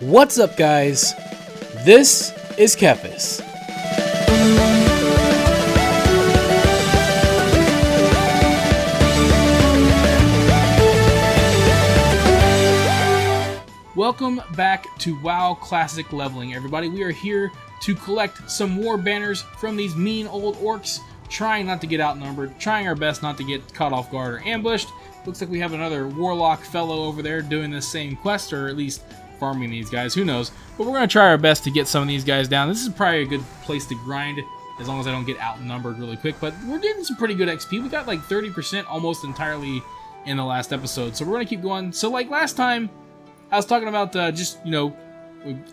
What's up, guys? This is Kephas. Welcome back to WoW Classic Leveling, everybody. We are here to collect some war banners from these mean old orcs, trying not to get outnumbered, trying our best not to get caught off guard or ambushed. Looks like we have another warlock fellow over there doing this same quest, or at least farming these guys, who knows. But we're going to try our best to get some of these guys down. This is probably a good place to grind, as long as I don't get outnumbered really quick. But we're getting some pretty good XP. We got like 30% almost entirely in the last episode, so we're going to keep going. So like last time, I was talking about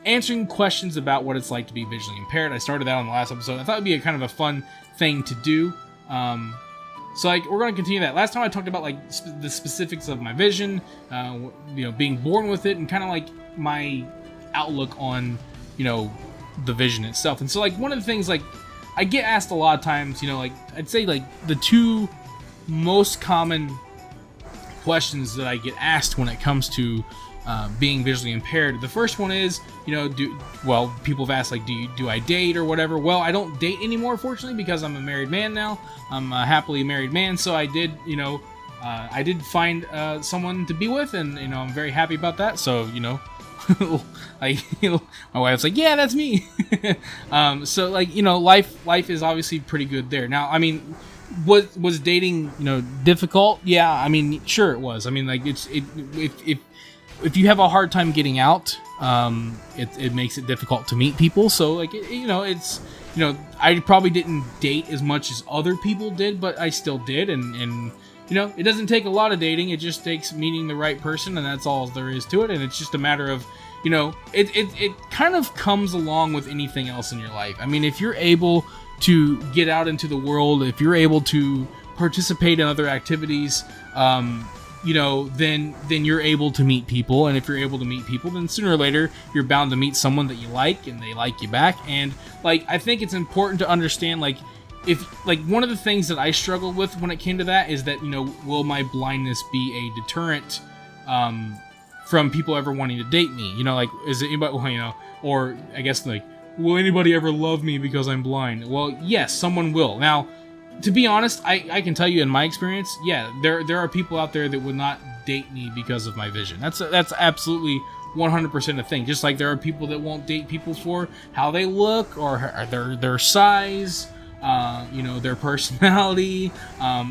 answering questions about what it's like to be visually impaired. I started that on the last episode. I thought it'd be a kind of a fun thing to do. So like we're going to continue that. Last time I talked about like the specifics of my vision, being born with it, and kind of like my outlook on, the vision itself. And so like one of the things like I get asked a lot of times, like I'd say like the two most common questions that I get asked when it comes to being visually impaired. The first one is, people have asked like, do I date or whatever? Well, I don't date anymore, fortunately, because I'm a married man now. I'm a happily married man, so I did, I did find someone to be with, and I'm very happy about that. So my wife's like, yeah, that's me. So like life is obviously pretty good there. Now, I mean, was dating difficult? Yeah, I mean, sure it was. I mean, like if you have a hard time getting out, it makes it difficult to meet people. So like, I probably didn't date as much as other people did, but I still did. And it doesn't take a lot of dating. It just takes meeting the right person, and that's all there is to it. And it's just a matter of, it kind of comes along with anything else in your life. I mean, if you're able to get out into the world, if you're able to participate in other activities, then you're able to meet people. And if you're able to meet people, then sooner or later you're bound to meet someone that you like and they like you back. And like, I think it's important to understand, like, if like one of the things that I struggled with when it came to that is that, will my blindness be a deterrent from people ever wanting to date me? Like, is it anybody, or I guess like, will anybody ever love me because I'm blind? Well, yes, someone will. Now, to be honest, I can tell you in my experience, yeah, there are people out there that would not date me because of my vision. That's absolutely 100% a thing. Just like there are people that won't date people for how they look or their size, their personality.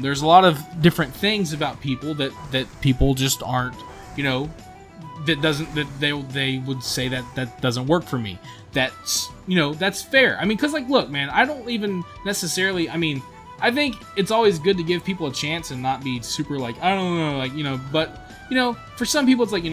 There's a lot of different things about people that people just aren't, that they would say that doesn't work for me. That's fair. I mean, because like, look, man, I don't even necessarily, I think it's always good to give people a chance and not be super like, I don't know, like, but, for some people it's like,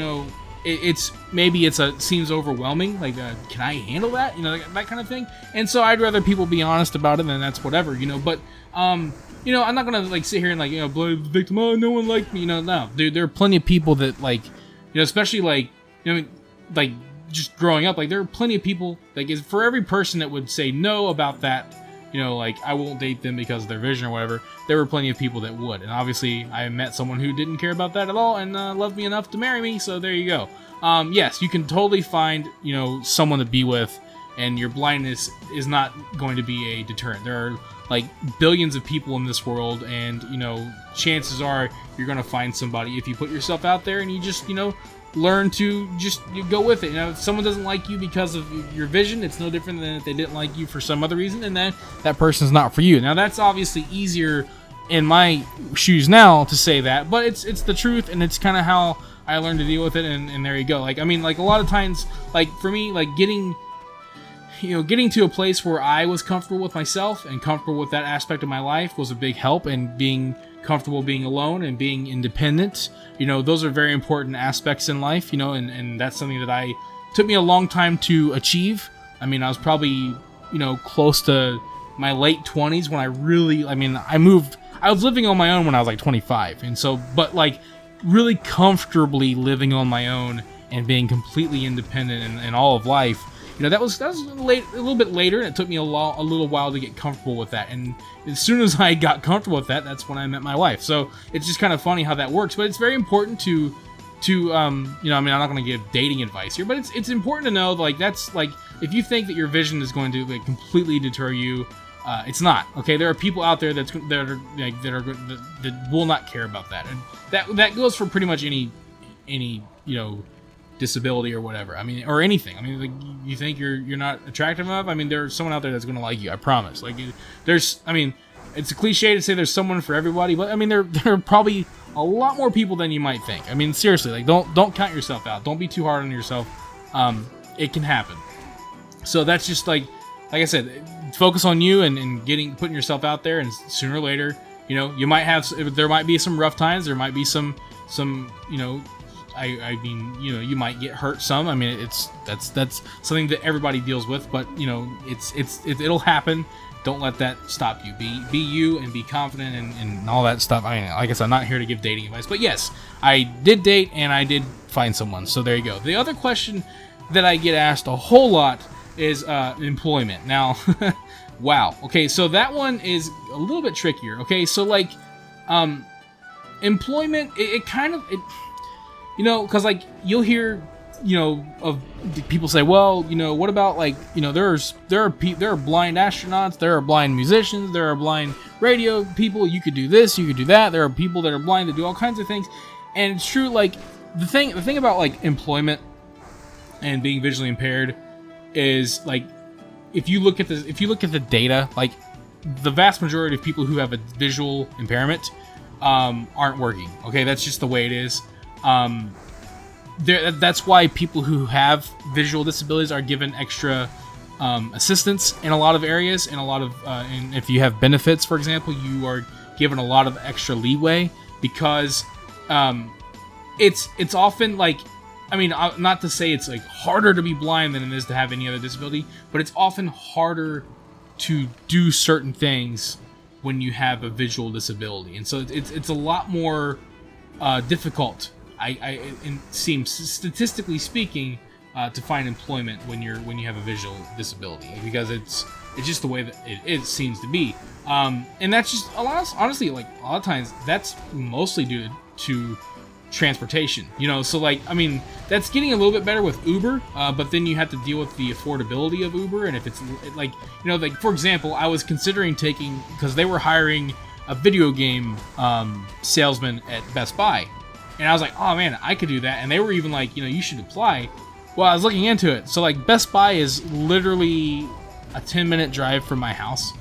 it seems overwhelming. Like, can I handle that? That kind of thing. And so I'd rather people be honest about it, and that's whatever, but, I'm not going to like sit here and like, blame the victim. Oh, no one liked me. No, dude, there are plenty of people that like, especially like, like just growing up, like there are plenty of people, like for every person that would say no about that, like I won't date them because of their vision or whatever, there were plenty of people that would. And obviously I met someone who didn't care about that at all and loved me enough to marry me, so there you go. Yes, you can totally find, someone to be with, and your blindness is not going to be a deterrent. There are like billions of people in this world, and chances are you're going to find somebody if you put yourself out there and you just, learn to just go with it. If someone doesn't like you because of your vision, it's no different than if they didn't like you for some other reason, and then that person's not for you. Now that's obviously easier in my shoes now to say that, but it's the truth, and it's kind of how I learned to deal with it, and there you go. Like, like a lot of times, like for me, like getting to a place where I was comfortable with myself and comfortable with that aspect of my life was a big help, and being comfortable being alone and being independent, those are very important aspects in life, and that's something that took me a long time to achieve. I was probably, close to my late 20s when I was living on my own when I was like 25. And so, but like really comfortably living on my own and being completely independent in all of life, that was a little bit later, and it took me a little while to get comfortable with that. And as soon as I got comfortable with that, that's when I met my wife. So it's just kind of funny how that works. But it's very important to you know, I mean, I'm not going to give dating advice here, but it's important to know, like, that's like, if you think that your vision is going to like completely deter you, it's not. Okay, there are people out there that will not care about that, and that goes for pretty much any you know, disability or whatever. I mean, or anything. I mean, like, you think you're not attractive enough. I mean, there's someone out there that's going to like you. I promise. Like, I mean, it's a cliche to say there's someone for everybody, but I mean, there are probably a lot more people than you might think. I mean, seriously, like, don't count yourself out. Don't be too hard on yourself. It can happen. So that's just like I said, focus on you and putting yourself out there, and sooner or later, you know, there might be some rough times. There might be some, you know, I mean, you know, you might get hurt some. I mean, that's something that everybody deals with, but you know, it'll happen. Don't let that stop you. Be you and be confident and all that stuff. I mean, like I said, I'm not here to give dating advice, but yes, I did date and I did find someone. So there you go. The other question that I get asked a whole lot is employment. Now, wow. Okay, so that one is a little bit trickier. Okay, so like, employment, it kind of, you know, because like you'll hear, you know, of people say, well, you know, what about like, you know, there are blind astronauts, there are blind musicians, there are blind radio people. You could do this, you could do that. There are people that are blind that do all kinds of things, and it's true. Like the thing about like employment and being visually impaired is like, if you look at the data, like the vast majority of people who have a visual impairment aren't working. Okay, that's just the way it is. That's why people who have visual disabilities are given extra assistance in a lot of areas, and and if you have benefits, for example, you are given a lot of extra leeway, because it's often like, I mean, not to say it's like harder to be blind than it is to have any other disability, but it's often harder to do certain things when you have a visual disability, and so it's a lot more difficult. It seems, statistically speaking, to find employment when you have a visual disability, because it's just the way that it seems to be, and that's just honestly, like a lot of times that's mostly due to transportation, you know. So like, I mean, that's getting a little bit better with Uber, but then you have to deal with the affordability of Uber, and if it's like, you know, like for example, I was considering taking, because they were hiring a video game salesman at Best Buy. And I was like, oh man, I could do that. And they were even like, you know, you should apply. Well, I was looking into it. So like, Best Buy is literally a 10-minute drive from my house.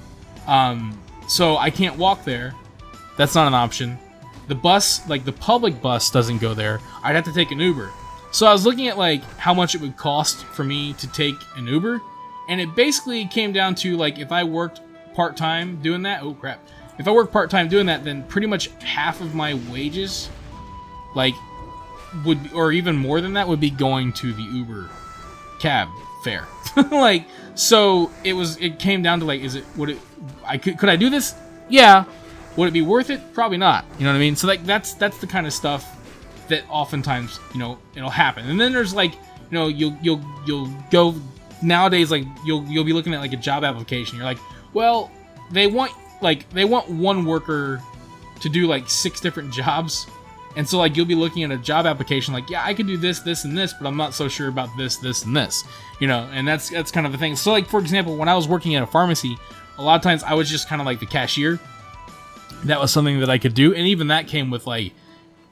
So I can't walk there. That's not an option. The bus, like the public bus, doesn't go there. I'd have to take an Uber. So I was looking at like how much it would cost for me to take an Uber. And it basically came down to like, if I worked part-time doing that, oh crap. If I worked part-time doing that, then pretty much half of my wages, like, would, or even more than that, would be going to the Uber cab fare. Like, so it came down to like, could I do this? Yeah. Would it be worth it? Probably not. You know what I mean? So like, that's the kind of stuff that oftentimes, you know, it'll happen. And then there's like, you know, you'll go nowadays, like you'll be looking at like a job application. You're like, well, they want one worker to do like 6 different jobs. And so, like, you'll be looking at a job application like, yeah, I could do this, this, and this, but I'm not so sure about this, this, and this, you know, and that's kind of the thing. So, like, for example, when I was working at a pharmacy, a lot of times I was just kind of like the cashier. That was something that I could do, and even that came with, like,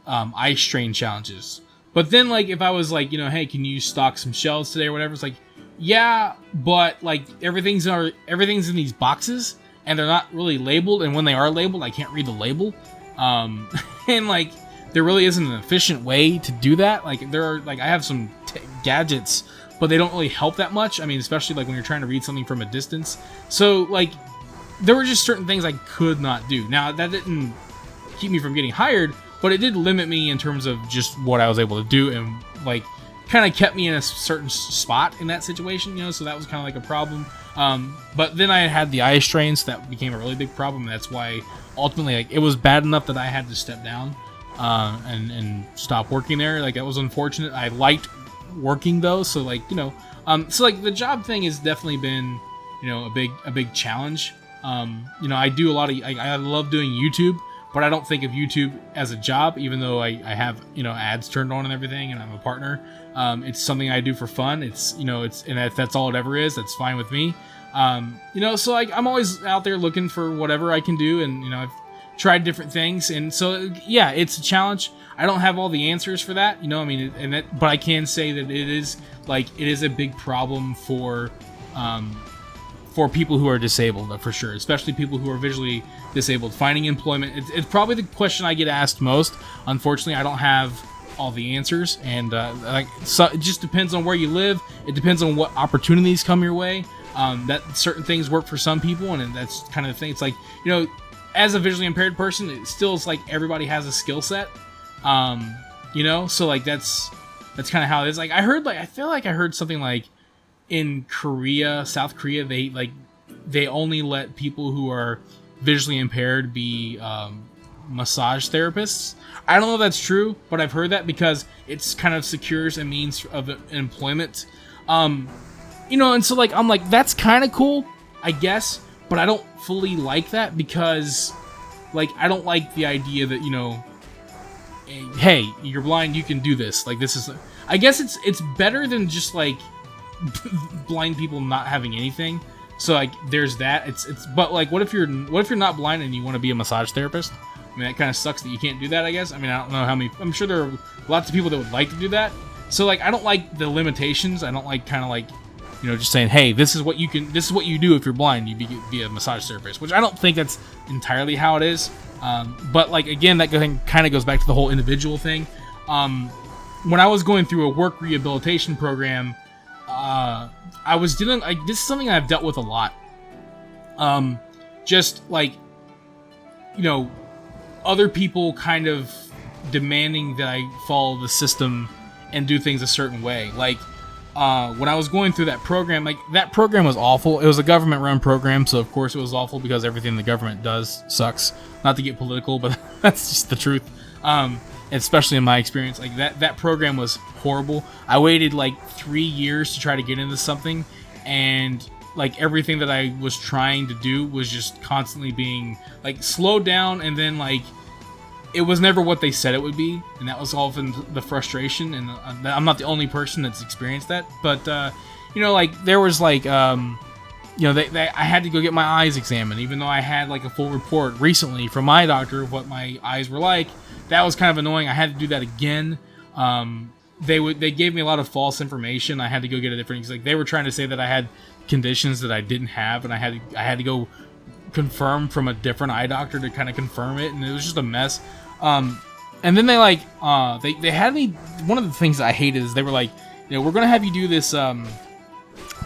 eye strain challenges. But then, like, if I was like, you know, hey, can you stock some shelves today or whatever, it's like, yeah, but, like, everything's in these boxes, and they're not really labeled, and when they are labeled, I can't read the label, and, like, there really isn't an efficient way to do that. Like, I have some gadgets, but they don't really help that much. I mean, especially like when you're trying to read something from a distance. So like, there were just certain things I could not do. Now, that didn't keep me from getting hired, but it did limit me in terms of just what I was able to do, and like kind of kept me in a certain spot in that situation, you know. So that was kind of like a problem. But then I had the eye strain, so that became a really big problem. That's why ultimately, like, it was bad enough that I had to step down and stop working there. Like, that was unfortunate. I liked working though, so like, you know, so like the job thing has definitely been, you know, a big challenge. You know, I do a lot of, I love doing YouTube, but I don't think of YouTube as a job, even though I have, ads turned on and everything, and I'm a partner. It's something I do for fun. It's, and if that's all it ever is, that's fine with me. So like I'm always out there looking for whatever I can do, and I've tried different things, and so yeah, it's a challenge. I don't have all the answers for that, but I can say that it is a big problem for people who are disabled, for sure, especially people who are visually disabled. Finding employment, it's probably the question I get asked most. Unfortunately, I don't have all the answers, and so it just depends on where you live. It depends on what opportunities come your way. That certain things work for some people, and that's kind of the thing. It's like, as a visually impaired person, it still is like everybody has a skill set. So like that's kind of how it is. Like I feel like I heard something like in South Korea, they only let people who are visually impaired be massage therapists. I don't know if that's true, but I've heard that because it's kind of secures a means of employment. And so like I'm like, that's kind of cool, I guess, but I don't fully like that because like I don't like the idea that hey, you're blind, you can do this. Like this is, I guess it's better than just like blind people not having anything. So like there's that. But like what if you're not blind and you want to be a massage therapist? I mean, that kind of sucks that you can't do that, I guess. I mean, I don't know how many. I'm sure there are lots of people that would like to do that. So like I don't like the limitations. I don't like kind of like just saying, hey, this is what you do if you're blind. You be a massage therapist, which I don't think that's entirely how it is. But like again, that kind of goes back to the whole individual thing. When I was going through a work rehabilitation program, I was dealing like this is something I've dealt with a lot. Just like other people kind of demanding that I follow the system and do things a certain way. Like when I was going through that program, like that program was awful. It was a government-run program, so of course it was awful because everything the government does sucks. Not to get political, but that's just the truth. Especially in my experience, like that program was horrible. I waited like 3 years to try to get into something, and like everything that I was trying to do was just constantly being like slowed down, and then like it was never what they said it would be, and that was often the frustration. And I'm not the only person that's experienced that, but like there was like I had to go get my eyes examined, even though I had like a full report recently from my doctor of what my eyes were like. That was kind of annoying. I had to do that again. They gave me a lot of false information. I had to go get a different. Like they were trying to say that I had conditions that I didn't have, and I had to go confirm from a different eye doctor to kind of confirm it, and it was just a mess. And then they like they had me. One of the things I hated is they were like, we're gonna have you do this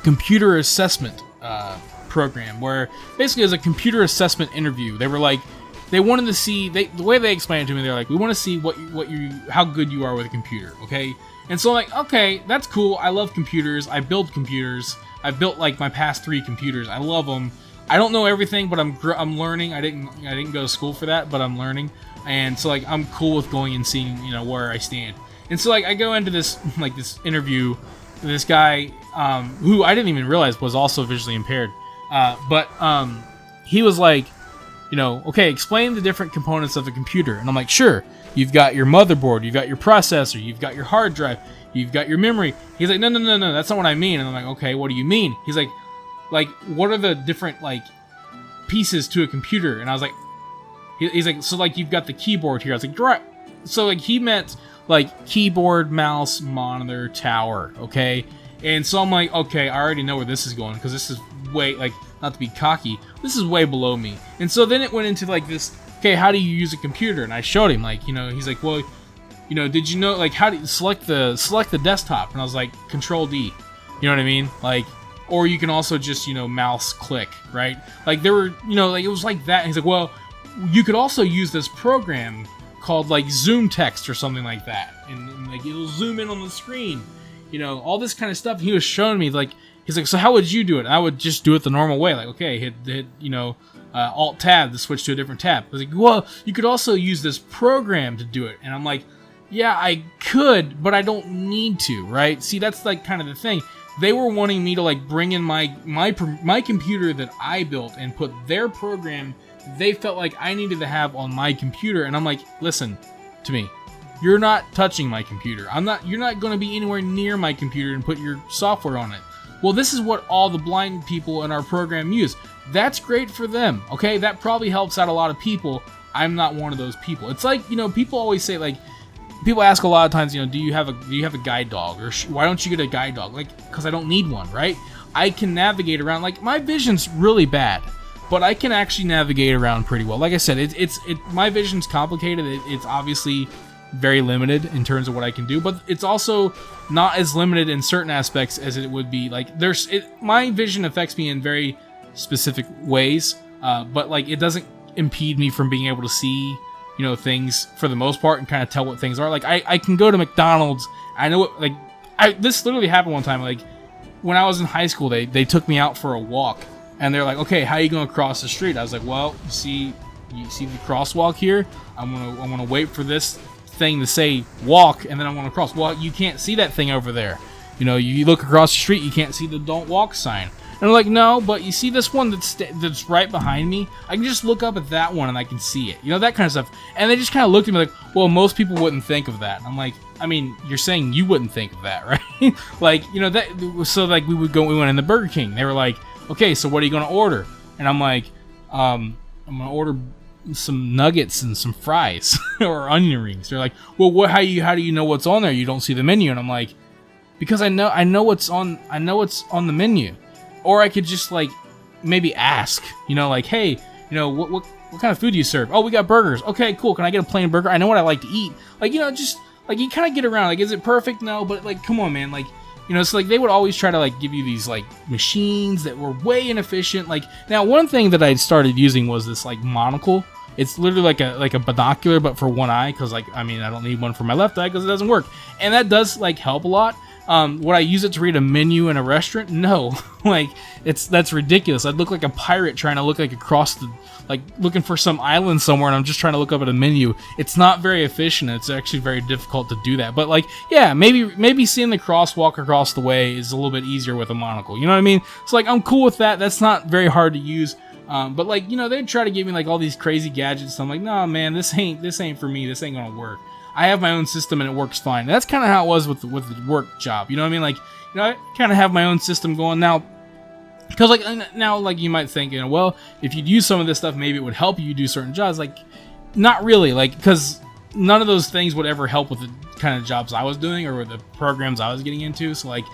computer assessment program, where basically it was a computer assessment interview. They were like, they wanted to see the way they explained it to me. They're like, we want to see how good you are with a computer, okay? And so I'm like, okay, that's cool. I love computers. I build computers. I've built like my past 3 computers. I love them. I don't know everything, but I'm learning. I didn't go to school for that, but I'm learning. And so like I'm cool with going and seeing where I stand. And so like I go into this interview with this guy who I didn't even realize was also visually impaired. But he was like, okay, explain the different components of a computer. And I'm like, sure. You've got your motherboard, you've got your processor, you've got your hard drive, you've got your memory. He's like, no, that's not what I mean. And I'm like, okay, what do you mean? He's like, what are the different like pieces to a computer? And I was like, he's like, so like you've got the keyboard here. I was like, right. So like he meant like keyboard, mouse, monitor, tower. Okay. And so I'm like, okay, I already know where this is going, because this is way, like, not to be cocky, this is way below me. And so then it went into like this, okay, how do you use a computer? And I showed him, like, he's like, well, did you know, like, how do you select the desktop? And I was like, Control D. You know what I mean? Like, or you can also just, mouse click, right? Like there were, like it was like that. And he's like, well, you could also use this program called like Zoom Text or something like that, and like it'll zoom in on the screen, all this kind of stuff. He was showing me, like, he's like, so how would you do it? And I would just do it the normal way, like, okay, hit Alt Tab to switch to a different tab. I was like, well, you could also use this program to do it. And I'm like, yeah, I could, but I don't need to, right? See, that's like kind of the thing. They were wanting me to like bring in my computer that I built and put their program they felt like I needed to have on my computer. And I'm like, listen to me. You're not touching my computer. You're not going to be anywhere near my computer and put your software on it. Well, this is what all the blind people in our program use. That's great for them, okay? That probably helps out a lot of people. I'm not one of those people. It's like, people always say, like, people ask a lot of times, do you have a guide dog, or why don't you get a guide dog? Like, because I don't need one, right? I can navigate around. Like, my vision's really bad, but I can actually navigate around pretty well. Like I said, my vision's complicated. It's obviously very limited in terms of what I can do, but it's also not as limited in certain aspects as it would be. Like, my vision affects me in very specific ways, but like, it doesn't impede me from being able to see things for the most part and kind of tell what things are. Like, I can go to McDonald's. I know what, like, this literally happened one time. Like, when I was in high school, they took me out for a walk, and they're like, okay, how are you going to cross the street? I was like, well, you see the crosswalk here? I'm gonna wait for this thing to say walk, and then I'm gonna cross. Well, you can't see that thing over there. You look across the street, you can't see the don't walk sign. And I'm like, no, but you see this one that's right behind me? I can just look up at that one and I can see it. That kind of stuff. And they just kind of looked at me like, well, most people wouldn't think of that. And I'm like, I mean, you're saying you wouldn't think of that, right? Like, that. So like we went in the Burger King. They were like, okay, so what are you gonna order? And I'm like, I'm gonna order some nuggets and some fries or onion rings. They're like, well, how do you know what's on there? You don't see the menu. And I'm like, because I know what's on the menu. Or I could just like maybe ask, like, hey, what kind of food do you serve? Oh, we got burgers. Okay, cool. Can I get a plain burger? I know what I like to eat. Like, just like you kind of get around. Like, is it perfect? No, but like, come on, man. Like, it's like they would always try to like give you these like machines that were way inefficient. Like, now one thing that I started using was this like monocle. It's literally like a binocular, but for one eye, because like, I mean, I don't need one for my left eye because it doesn't work, and that does like help a lot. Would I use it to read a menu in a restaurant? No. Like, that's ridiculous. I'd look like a pirate trying to look like across the, like, looking for some island somewhere, and I'm just trying to look up at a menu. It's not very efficient. It's actually very difficult to do that. But like, yeah, maybe seeing the crosswalk across the way is a little bit easier with a monocle. You know what I mean? So like, I'm cool with that. That's not very hard to use. But like, they'd try to give me like all these crazy gadgets. I'm like, no, man, this ain't for me. This ain't gonna work. I have my own system and it works fine. And that's kind of how it was with the work job. You know what I mean? Like, I kind of have my own system going now. Because like now, like you might think, well, if you'd use some of this stuff, maybe it would help you do certain jobs. Like, not really. Like, because none of those things would ever help with the kind of jobs I was doing or with the programs I was getting into. So like,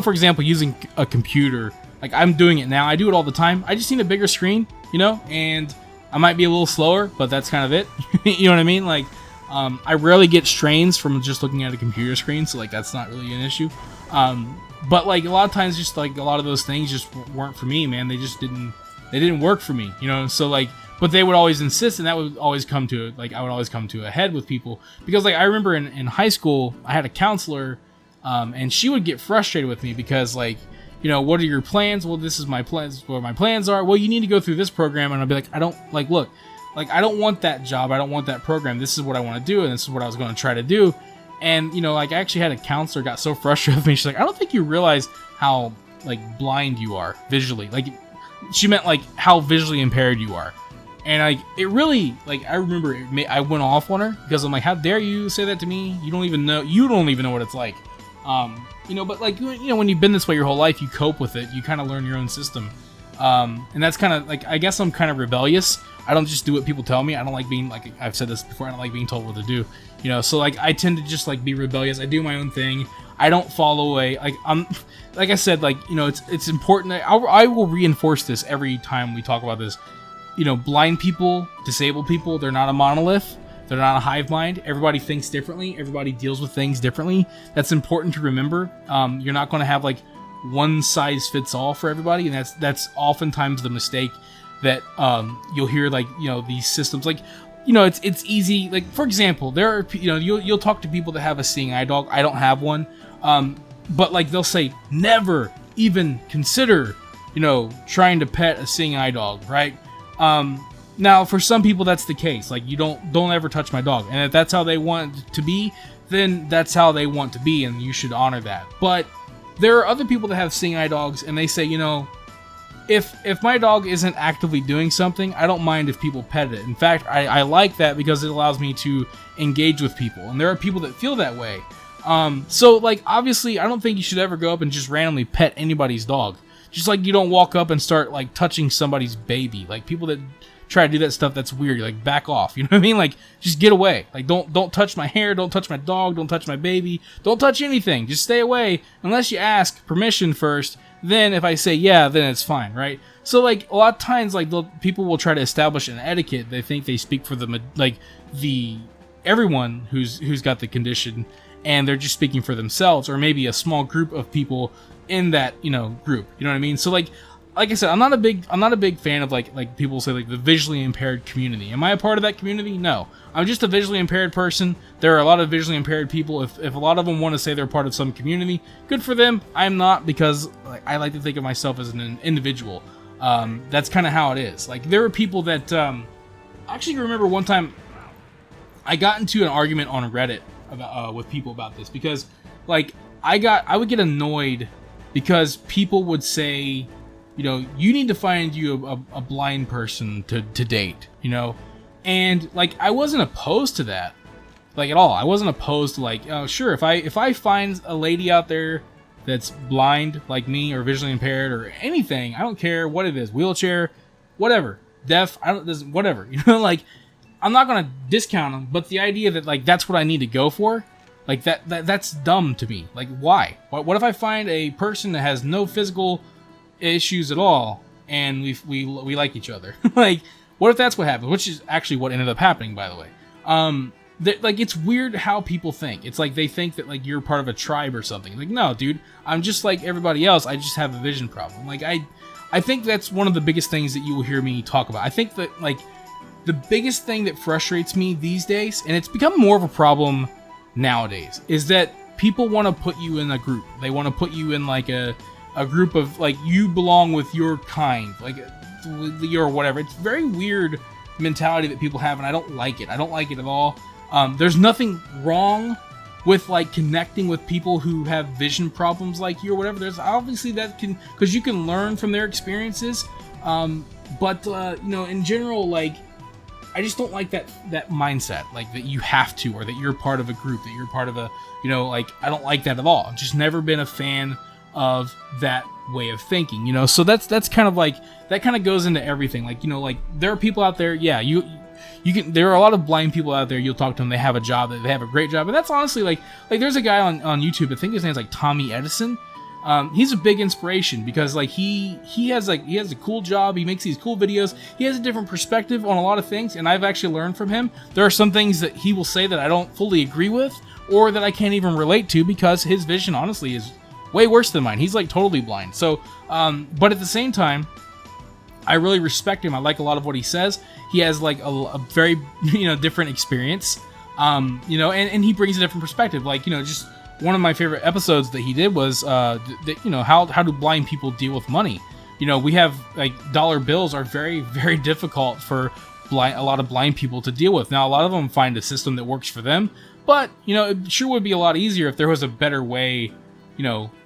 for example, using a computer. Like, I'm doing it now. I do it all the time. I just need a bigger screen, and I might be a little slower, but that's kind of it. You know what I mean? Like, I rarely get strains from just looking at a computer screen, so like that's not really an issue. But like a lot of times, just like a lot of those things just weren't for me, man. They didn't work for me, So like, but they would always insist, and that would always come to like I would always come to a head with people because like I remember in high school I had a counselor, and she would get frustrated with me because like, what are your plans? Well, this is my plans. What my plans are. Well, you need to go through this program, and I'll be like, I don't like look. Like, I don't want that job. I don't want that program. This is what I want to do, and this is what I was going to try to do. And, like, I actually had a counselor got so frustrated with me. She's like, I don't think you realize how, like, blind you are visually. Like, she meant, like, how visually impaired you are. And, like, it really, like, I remember I went off on her because I'm like, how dare you say that to me? You don't even know what it's like. But, like, when you've been this way your whole life, you cope with it. You kind of learn your own system. And that's kind of, like, I guess I'm kind of rebellious. I don't just do what people tell me. I don't like being, like I've said this before, I don't like being told what to do, so like I tend to just like be rebellious. I do my own thing. I don't follow like I said, like, it's important. I will reinforce this every time we talk about this. Blind people, disabled people, they're not a monolith. They're not a hive mind. Everybody thinks differently. Everybody deals with things differently. That's important to remember. You're not going to have like one size fits all for everybody, and that's oftentimes the mistake that you'll hear, like, these systems, like, it's easy. Like, for example, there are, you'll talk to people that have a seeing eye dog. I don't have one, but like they'll say never even consider, trying to pet a seeing eye dog, right? Now for some people that's the case. Like, you don't ever touch my dog, and if that's how they want it to be, then that's how they want to be, and you should honor that. But there are other people that have seeing eye dogs, and they say, if my dog isn't actively doing something, I don't mind if people pet it. In fact, I like that because it allows me to engage with people, and there are people that feel that way. So like obviously, I don't think you should ever go up and just randomly pet anybody's dog. Just like you don't walk up and start like touching somebody's baby. Like people that try to do that stuff, that's weird. You're like, back off. You know what I mean? Like, just get away. Like, don't touch my hair. Don't touch my dog. Don't touch my baby. Don't touch anything. Just stay away unless you ask permission first. Then if I say yeah, then it's fine, right? So like a lot of times, like people will try to establish an etiquette. They think they speak for everyone who's got the condition, and they're just speaking for themselves, or maybe a small group of people in that group. You know what I mean? So like I said, I'm not a big fan of like people say like the visually impaired community. Am I a part of that community? No. I'm just a visually impaired person. There are a lot of visually impaired people. If a lot of them want to say they're part of some community, good for them. I'm not, because like, I like to think of myself as an individual. That's kind of how it is. Like there are people that I actually remember one time I got into an argument on Reddit about with people about this, because like I would get annoyed because people would say, you need to find you a blind person to date, and like I wasn't opposed to that, like at all. I wasn't opposed to like, oh sure, if I find a lady out there that's blind like me or visually impaired or anything, I don't care what it is, wheelchair, whatever, deaf, whatever, like I'm not gonna discount them, but the idea that like that's what I need to go for, like that's dumb to me. Like why? What if I find a person that has no physical issues at all and we like each other? Like what if that's what happens, which is actually what ended up happening, by the way. Like it's weird how people think. It's like they think that like you're part of a tribe or something. Like no, dude, I'm just like everybody else. I just have a vision problem. Like I think that's one of the biggest things that you will hear me talk about. I think that like the biggest thing that frustrates me these days, and it's become more of a problem nowadays, is that people want to put you in a group. They want to put you in like a group of like, you belong with your kind, like or whatever. It's very weird mentality that people have, and I don't like it. I don't like it at all. There's nothing wrong with like connecting with people who have vision problems like you or whatever. There's obviously because you can learn from their experiences. But in general, like I just don't like that mindset, like that you have to, or that you're part of a group, that you're part of a, like I don't like that at all. I've just never been a fan of that way of thinking, so that's kind of like, that kind of goes into everything. Like, like there are people out there, yeah, you can, there are a lot of blind people out there, you'll talk to them, they have a job, they have a great job, and that's honestly like there's a guy on YouTube, I think his name's like Tommy Edison. He's a big inspiration because like he has a cool job, he makes these cool videos, he has a different perspective on a lot of things, and I've actually learned from him. There are some things that he will say that I don't fully agree with, or that I can't even relate to, because his vision honestly is way worse than mine. He's like totally blind. So, but at the same time, I really respect him. I like a lot of what he says. He has like a very, different experience, and he brings a different perspective. Like, just one of my favorite episodes that he did was, how do blind people deal with money? We have like dollar bills are very, very difficult for a lot of blind people to deal with. Now, a lot of them find a system that works for them, but, it sure would be a lot easier if there was a better way,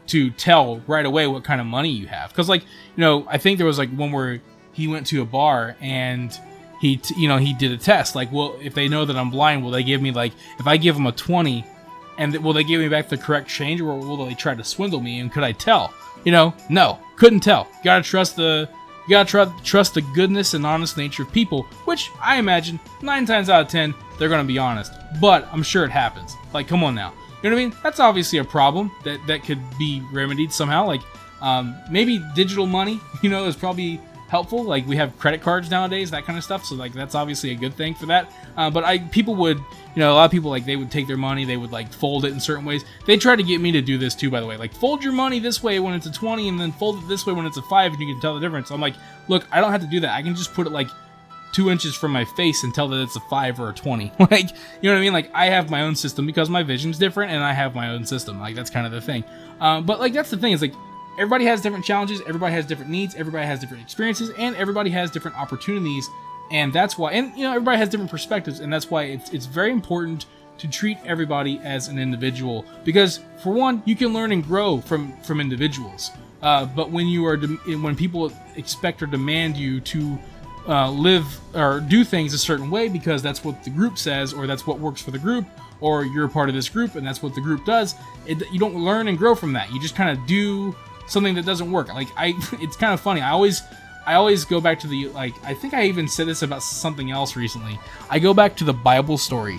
to tell right away what kind of money you have. Because like, I think there was like one where he went to a bar and he did a test. Like, well, if they know that I'm blind, will they give me like, if I give them a 20, and will they give me back the correct change, or will they try to swindle me? And could I tell? No, couldn't tell. You gotta trust the goodness and honest nature of people, which I imagine 9 times out of 10 they're gonna be honest. But I'm sure it happens. Like, come on now. You know what I mean? That's obviously a problem that could be remedied somehow. Like, maybe digital money, is probably helpful. Like, we have credit cards nowadays, that kind of stuff. So, like, that's obviously a good thing for that. But people would, a lot of people, like, they would take their money, they would, like, fold it in certain ways. They try to get me to do this, too, by the way. Like, fold your money this way when it's a 20, and then fold it this way when it's a 5, and you can tell the difference. I'm like, look, I don't have to do that. I can just put it, like, 2 inches from my face and tell that it's a 5 or a 20. Like, you know what I mean? Like, I have my own system because my vision's different, and I have my own system. Like, that's kind of the thing. But, like, that's the thing, is, like, everybody has different challenges, everybody has different needs, everybody has different experiences, and everybody has different opportunities, and that's why, and everybody has different perspectives, and that's why it's very important to treat everybody as an individual, because for one, you can learn and grow from individuals. But when people expect or demand you to live or do things a certain way because that's what the group says, or that's what works for the group, or you're a part of this group and that's what the group does, you don't learn and grow from that. You just kind of do something that doesn't work. Like it's kind of funny. I always go back to the, like, I think I even said this about something else recently. I go back to the Bible story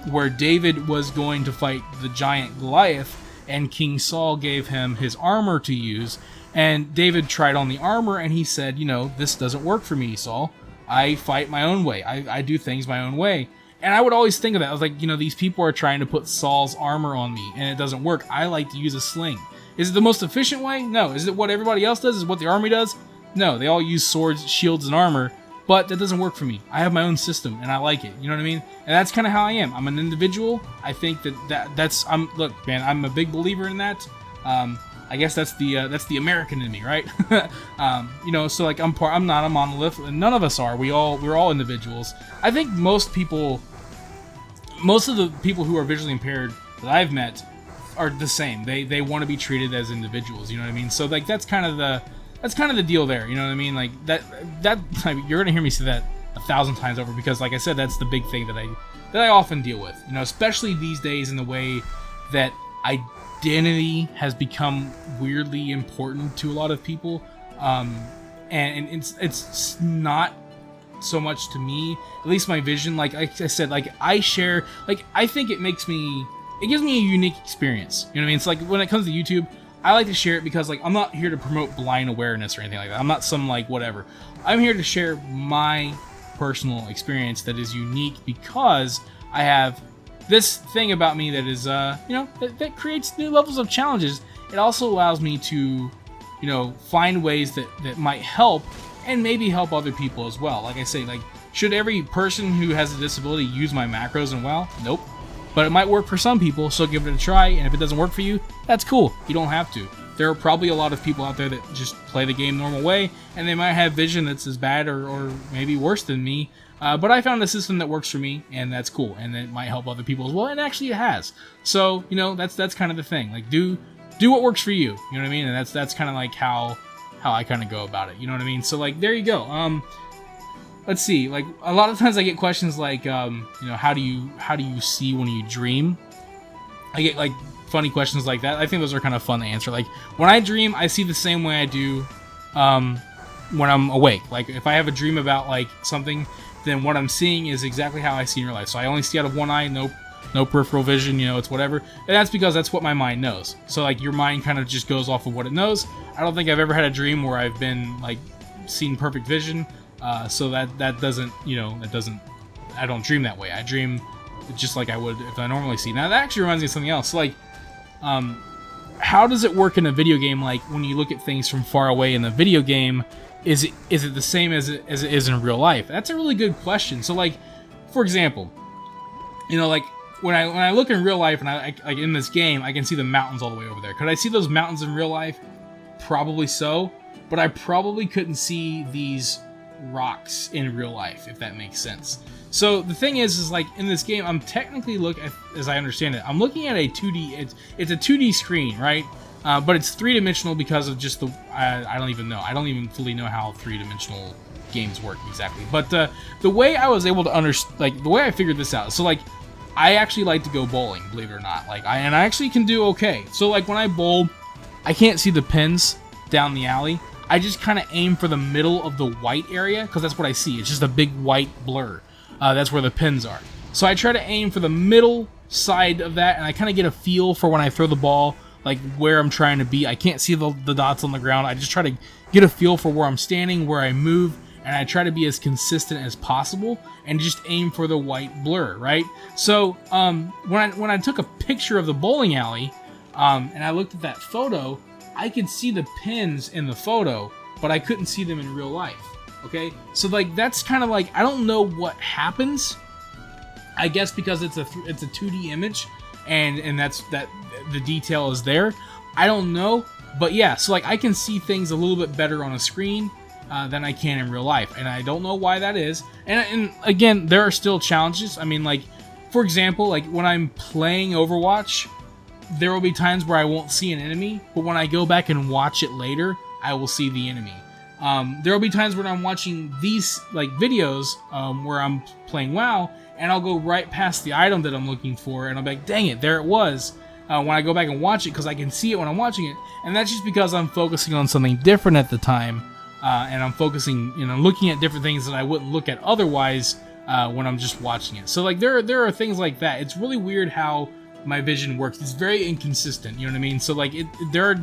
where David was going to fight the giant Goliath, and King Saul gave him his armor to use, and David tried on the armor, and he said, this doesn't work for me, Saul. I fight my own way. I do things my own way. And I would always think of that. I was like, these people are trying to put Saul's armor on me, and it doesn't work. I like to use a sling. Is it the most efficient way? No. Is it what everybody else does? Is it what the army does? No. They all use swords, shields, and armor, but that doesn't work for me. I have my own system, and I like it. You know what I mean? And that's kind of how I am. I'm an individual. I think look, man, I'm a big believer in that. I guess that's the American in me, right? So like I'm not a monolith, and none of us are. We're all individuals. I think most of the people who are visually impaired that I've met are the same. They want to be treated as individuals. You know what I mean? So like that's kind of the deal there. You know what I mean? Like that you're gonna hear me say that 1,000 times over, because like I said, that's the big thing that I often deal with. Especially these days in the way that identity has become weirdly important to a lot of people, and it's not so much to me, at least my vision. Like I said, like I share, like I think it gives me a unique experience. You know what I mean? It's like when it comes to YouTube, I like to share it because like I'm not here to promote blind awareness or anything like that. I'm not some like whatever. I'm here to share my personal experience that is unique because I have this thing about me that is that creates new levels of challenges. It also allows me to find ways that might help, and maybe help other people as well. Like I say, like, should every person who has a disability use my macros in WoW? Nope. But it might work for some people, so give it a try, and if it doesn't work for you, that's cool. You don't have to. There are probably a lot of people out there that just play the game normal way, and they might have vision that's as bad or maybe worse than me, but I found a system that works for me, and that's cool, and it might help other people as well, and actually it has. So, that's kind of the thing. Like, do what works for you, you know what I mean? And that's kind of like how I kind of go about it, you know what I mean? So, like, there you go. Let's see, like, a lot of times I get questions like, how do you see when you dream? I get, like, funny questions like that. I think those are kind of fun to answer. Like, when I dream, I see the same way I do when I'm awake. Like, if I have a dream about, like, something, then what I'm seeing is exactly how I see in real life. So I only see out of one eye, no peripheral vision, it's whatever. And that's because that's what my mind knows. So, like, your mind kind of just goes off of what it knows. I don't think I've ever had a dream where I've been, like, seen perfect vision. So that doesn't, I don't dream that way. I dream just like I would if I normally see. Now, that actually reminds me of something else. Like, how does it work in a video game? Like, when you look at things from far away in the video game, is it the same as it is in real life? That's a really good question. So, like, for example, like, when I look in real life and I like in this game, I can see the mountains all the way over there. Could I see those mountains in real life? Probably so, but I probably couldn't see these rocks in real life, if that makes sense. So the thing is like, in this game, I'm technically as I understand it, I'm looking at a 2D. It's a 2D screen, right? But it's three-dimensional because of just I don't even know. I don't even fully know how three-dimensional games work exactly. But the way I was able to understand, like, the way I figured this out. So, like, I actually like to go bowling, believe it or not. Like, I actually can do okay. So, like, when I bowl, I can't see the pins down the alley. I just kind of aim for the middle of the white area, because that's what I see. It's just a big white blur. That's where the pins are. So I try to aim for the middle side of that, and I kind of get a feel for when I throw the ball, like, where I'm trying to be. I can't see the dots on the ground. I just try to get a feel for where I'm standing, where I move, and I try to be as consistent as possible and just aim for the white blur, right? So when I took a picture of the bowling alley and I looked at that photo, I could see the pins in the photo, but I couldn't see them in real life. Okay, so, like, that's kind of like, I don't know what happens. I guess because it's a 2D image, and that's the detail is there. I don't know, but yeah. So, like, I can see things a little bit better on a screen than I can in real life, and I don't know why that is. And again, there are still challenges. I mean, like, for example, like, when I'm playing Overwatch, there will be times where I won't see an enemy, but when I go back and watch it later, I will see the enemy. There will be times when I'm watching these like videos where I'm playing WoW, and I'll go right past the item that I'm looking for, and I'll be like, dang it, there it was. When I go back and watch it, because I can see it when I'm watching it, and that's just because I'm focusing on something different at the time, and I'm focusing, looking at different things that I wouldn't look at otherwise when I'm just watching it. So like there are things like that. It's really weird how my vision works. It's very inconsistent, you know what I mean? So like there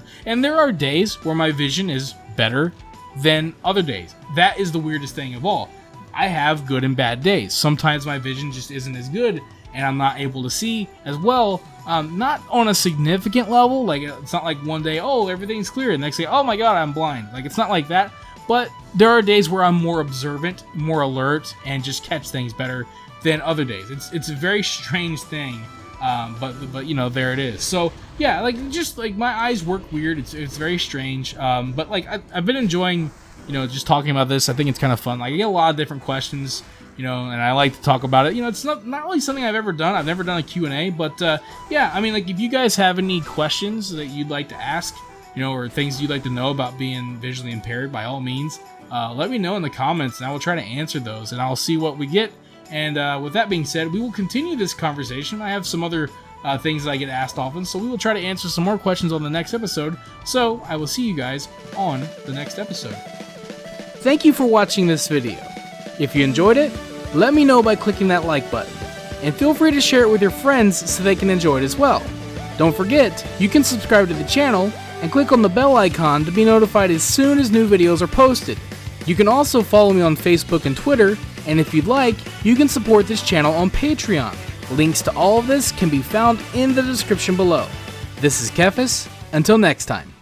are days where my vision is better than other days. That is the weirdest thing of all. I have good and bad days. Sometimes my vision just isn't as good, and I'm not able to see as well. Not on a significant level. Like it's not like one day, oh, everything's clear, and the next day, oh my god, I'm blind. Like it's not like that. But there are days where I'm more observant, more alert, and just catch things better than other days. It's a very strange thing. But there it is. So yeah, like just like my eyes work weird. It's very strange. But like I've been enjoying, just talking about this. I think it's kind of fun. Like I get a lot of different questions, and I like to talk about it. It's not really something I've ever done. I've never done a Q&A, but yeah, I mean, like if you guys have any questions that you'd like to ask, or things you'd like to know about being visually impaired, by all means, let me know in the comments, and I will try to answer those, and I'll see what we get. And with that being said, we will continue this conversation. I have some other things that I get asked often, so we will try to answer some more questions on the next episode. So I will see you guys on the next episode. Thank you for watching this video. If you enjoyed it, let me know by clicking that like button. And feel free to share it with your friends so they can enjoy it as well. Don't forget, you can subscribe to the channel and click on the bell icon to be notified as soon as new videos are posted. You can also follow me on Facebook and Twitter, and if you'd like, you can support this channel on Patreon. Links to all of this can be found in the description below. This is Kephas. Until next time.